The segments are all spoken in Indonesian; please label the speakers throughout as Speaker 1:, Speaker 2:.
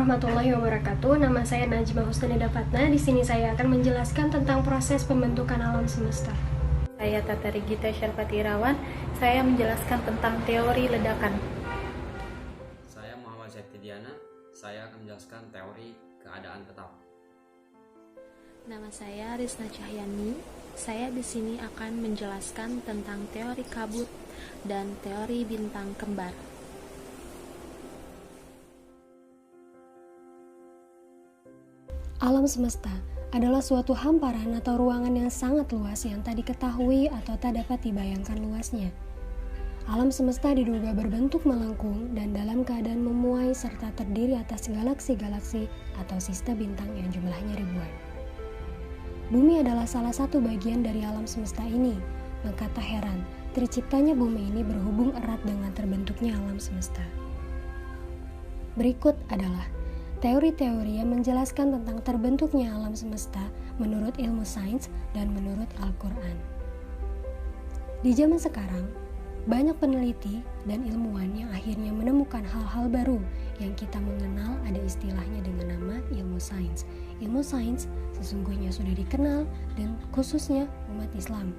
Speaker 1: warahmatullahi wabarakatuh. Nama saya Najma Husnida Fatna. Di sini saya akan menjelaskan tentang proses pembentukan alam semesta.
Speaker 2: Saya Tata Regita Syarfati Irawan. Saya menjelaskan tentang teori ledakan.
Speaker 3: Saya Muhammad Septidiana. Saya akan menjelaskan teori keadaan tetap.
Speaker 4: Nama saya Rizna Cahyani. Saya di sini akan menjelaskan tentang teori kabut dan teori bintang kembar.
Speaker 1: Alam semesta adalah suatu hamparan atau ruangan yang sangat luas yang tak diketahui atau tak dapat dibayangkan luasnya. Alam semesta diduga berbentuk melengkung dan dalam keadaan memuai serta terdiri atas galaksi-galaksi atau sistem bintang yang jumlahnya ribuan. Bumi adalah salah satu bagian dari alam semesta ini, maka tak heran terciptanya bumi ini berhubung erat dengan terbentuknya alam semesta. Berikut adalah teori-teori yang menjelaskan tentang terbentuknya alam semesta menurut ilmu sains dan menurut Al-Quran. Di zaman sekarang, banyak peneliti dan ilmuwan yang akhirnya menemukan hal-hal baru yang kita mengenal ada istilahnya dengan nama ilmu sains. Ilmu sains sesungguhnya sudah dikenal dan khususnya umat Islam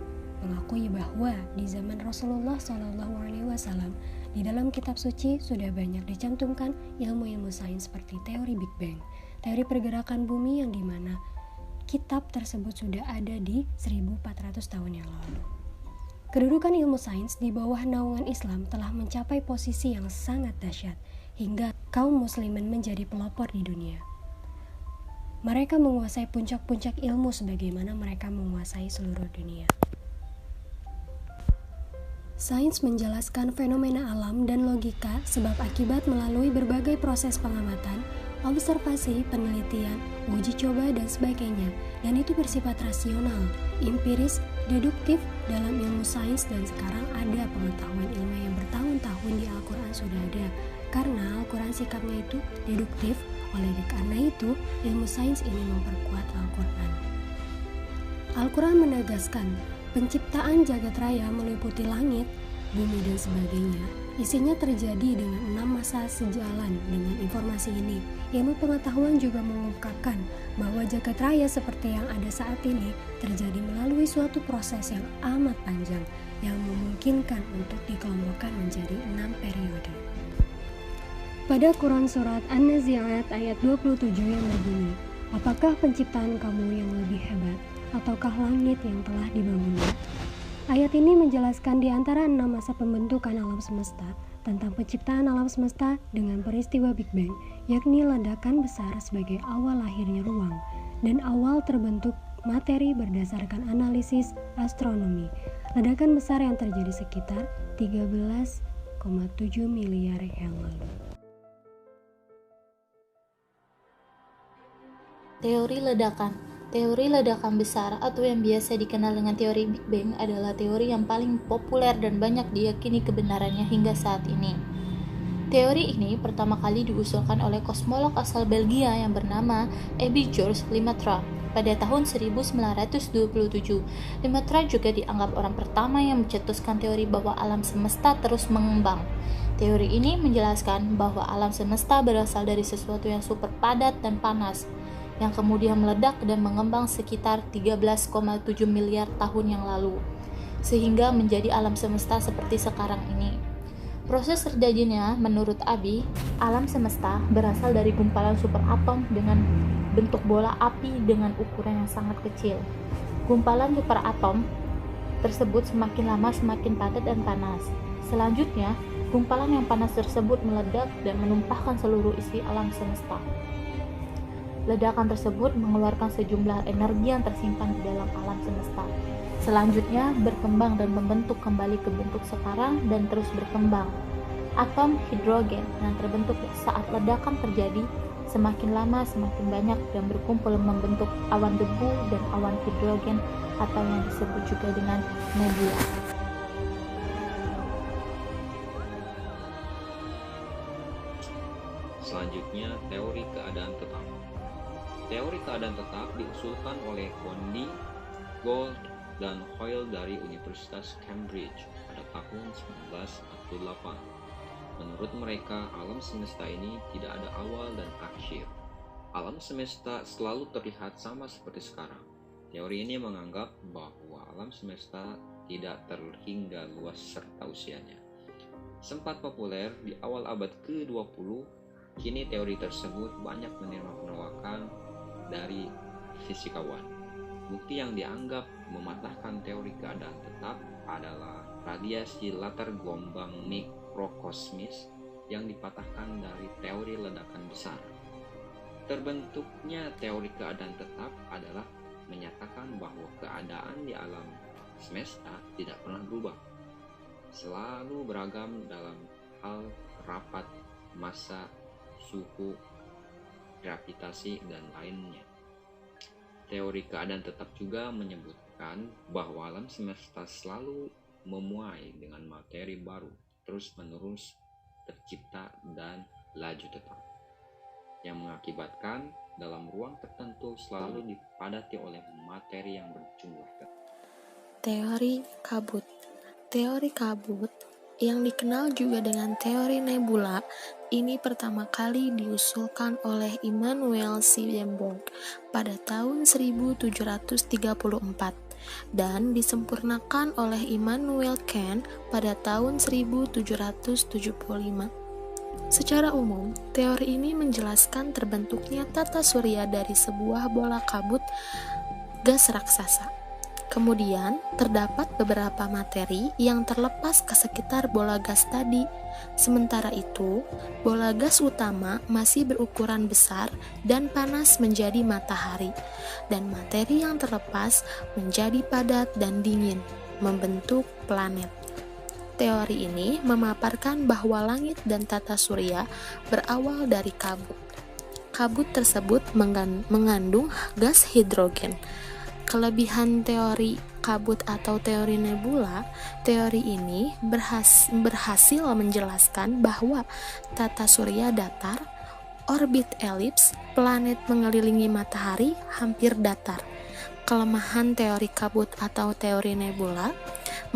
Speaker 1: mengakui bahwa di zaman Rasulullah SAW di dalam kitab suci sudah banyak dicantumkan ilmu-ilmu sains seperti teori Big Bang, teori pergerakan bumi yang dimana kitab tersebut sudah ada di 1400 tahun yang lalu. Kedudukan ilmu sains di bawah naungan Islam telah mencapai posisi yang sangat dahsyat hingga kaum muslimin menjadi pelopor di dunia. Mereka menguasai puncak-puncak ilmu sebagaimana mereka menguasai seluruh dunia. Sains menjelaskan fenomena alam dan logika sebab akibat melalui berbagai proses pengamatan, observasi, penelitian, uji coba, dan sebagainya. Dan itu bersifat rasional, empiris, deduktif dalam ilmu sains dan sekarang ada pengetahuan ilmu yang bertahun-tahun di Al-Quran sudah ada. Karena Al-Quran sikapnya itu deduktif, oleh karena itu ilmu sains ini memperkuat Al-Quran. Al-Quran menegaskan penciptaan jagat raya meliputi langit, bumi, dan sebagainya. Isinya terjadi dengan 6 masa sejalan dengan informasi ini. Ilmu pengetahuan juga mengungkapkan bahwa jagat raya seperti yang ada saat ini terjadi melalui suatu proses yang amat panjang yang memungkinkan untuk dikelompokkan menjadi 6 periode. Pada Quran Surat An-Nazi'at ayat 27 yang berbunyi, apakah penciptaan kamu yang lebih hebat ataukah langit yang telah dibangunnya? Ayat ini menjelaskan di antara 6 masa pembentukan alam semesta tentang penciptaan alam semesta dengan peristiwa Big Bang, yakni ledakan besar sebagai awal lahirnya ruang dan awal terbentuk materi berdasarkan analisis astronomi. Ledakan besar yang terjadi sekitar 13,7 miliar yang lalu.
Speaker 2: Teori ledakan. Teori ledakan besar atau yang biasa dikenal dengan teori Big Bang adalah teori yang paling populer dan banyak diyakini kebenarannya hingga saat ini. Teori ini pertama kali diusulkan oleh kosmolog asal Belgia yang bernama Abbe George Lemaitre pada tahun 1927. Lemaitre juga dianggap orang pertama yang mencetuskan teori bahwa alam semesta terus mengembang. Teori ini menjelaskan bahwa alam semesta berasal dari sesuatu yang super padat dan panas, yang kemudian meledak dan mengembang sekitar 13,7 miliar tahun yang lalu, sehingga menjadi alam semesta seperti sekarang ini. Proses terjadinya, menurut Abbe, alam semesta berasal dari gumpalan superatom dengan bentuk bola api dengan ukuran yang sangat kecil. Gumpalan superatom tersebut semakin lama semakin padat dan panas. Selanjutnya, gumpalan yang panas tersebut meledak dan menumpahkan seluruh isi alam semesta. Ledakan tersebut mengeluarkan sejumlah energi yang tersimpan di dalam alam semesta. Selanjutnya berkembang dan membentuk kembali ke bentuk sekarang dan terus berkembang. Atom hidrogen yang terbentuk saat ledakan terjadi semakin lama semakin banyak dan berkumpul membentuk awan debu dan awan hidrogen atau yang disebut juga dengan nebula.
Speaker 3: Selanjutnya, teori keadaan tetap. Teori keadaan tetap diusulkan oleh Bondi, Gould, dan Hoyle dari Universitas Cambridge pada tahun 1948. Menurut mereka, alam semesta ini tidak ada awal dan akhir. Alam semesta selalu terlihat sama seperti sekarang. Teori ini menganggap bahwa alam semesta tidak terhingga luas serta usianya. Sempat populer di awal abad ke-20, kini teori tersebut banyak menerima penolakan dari fisikawan. Bukti yang dianggap mematahkan teori keadaan tetap adalah radiasi latar gelombang mikrokosmis yang dipatahkan dari teori ledakan besar. Terbentuknya teori keadaan tetap adalah menyatakan bahwa keadaan di alam semesta tidak pernah berubah, selalu beragam dalam hal rapat, massa, suhu, gravitasi, dan lainnya. Teori keadaan tetap juga menyebutkan bahwa alam semesta selalu memuai dengan materi baru, terus-menerus tercipta dan laju tetap, yang mengakibatkan dalam ruang tertentu selalu dipadati oleh materi yang berjumlah tetap.
Speaker 5: Teori kabut. Teori kabut, yang dikenal juga dengan teori nebula, ini pertama kali diusulkan oleh Immanuel Swedenborg pada tahun 1734 dan disempurnakan oleh Immanuel Kant pada tahun 1775. Secara umum, teori ini menjelaskan terbentuknya tata surya dari sebuah bola kabut gas raksasa. Kemudian, terdapat beberapa materi yang terlepas ke sekitar bola gas tadi. Sementara itu, bola gas utama masih berukuran besar dan panas menjadi matahari, dan materi yang terlepas menjadi padat dan dingin, membentuk planet. Teori ini memaparkan bahwa langit dan tata surya berawal dari kabut. Kabut tersebut mengandung gas hidrogen. Kelebihan teori kabut atau teori nebula, teori ini berhasil menjelaskan bahwa tata surya datar, orbit elips, planet mengelilingi matahari hampir datar. Kelemahan teori kabut atau teori nebula,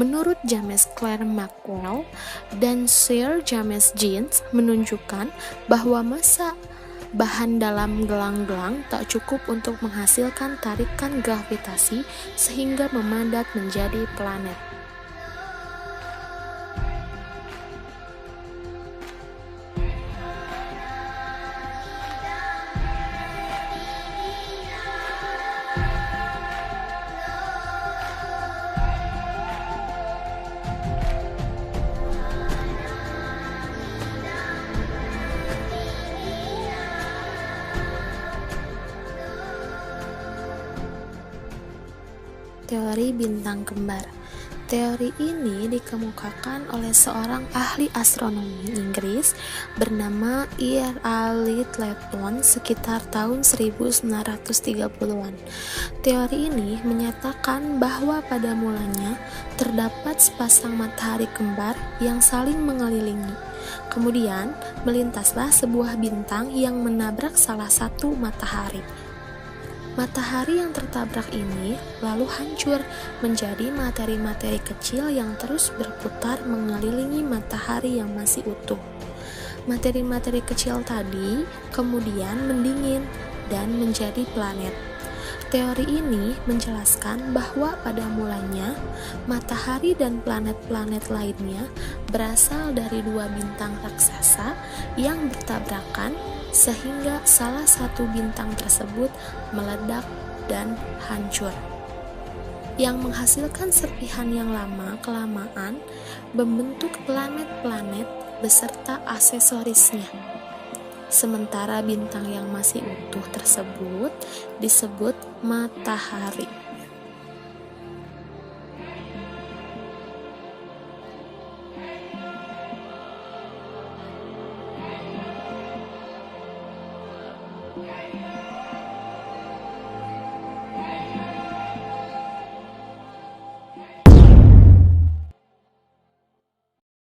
Speaker 5: menurut James Clerk Maxwell dan Sir James Jeans, menunjukkan bahwa massa bahan dalam gelang-gelang tak cukup untuk menghasilkan tarikan gravitasi sehingga memadat menjadi planet. Teori bintang kembar. Teori ini dikemukakan oleh seorang ahli astronomi Inggris bernama E.R.A. Lyttelton sekitar tahun 1930-an. Teori ini menyatakan bahwa pada mulanya terdapat sepasang matahari kembar yang saling mengelilingi. Kemudian melintaslah sebuah bintang yang menabrak salah satu matahari. Matahari yang tertabrak ini lalu hancur menjadi materi-materi kecil yang terus berputar mengelilingi matahari yang masih utuh. Materi-materi kecil tadi kemudian mendingin dan menjadi planet. Teori ini menjelaskan bahwa pada mulanya matahari dan planet-planet lainnya berasal dari dua bintang raksasa yang bertabrakan, sehingga salah satu bintang tersebut meledak dan hancur, yang menghasilkan serpihan yang lama-kelamaan membentuk planet-planet beserta aksesorisnya. Sementara bintang yang masih utuh tersebut disebut matahari.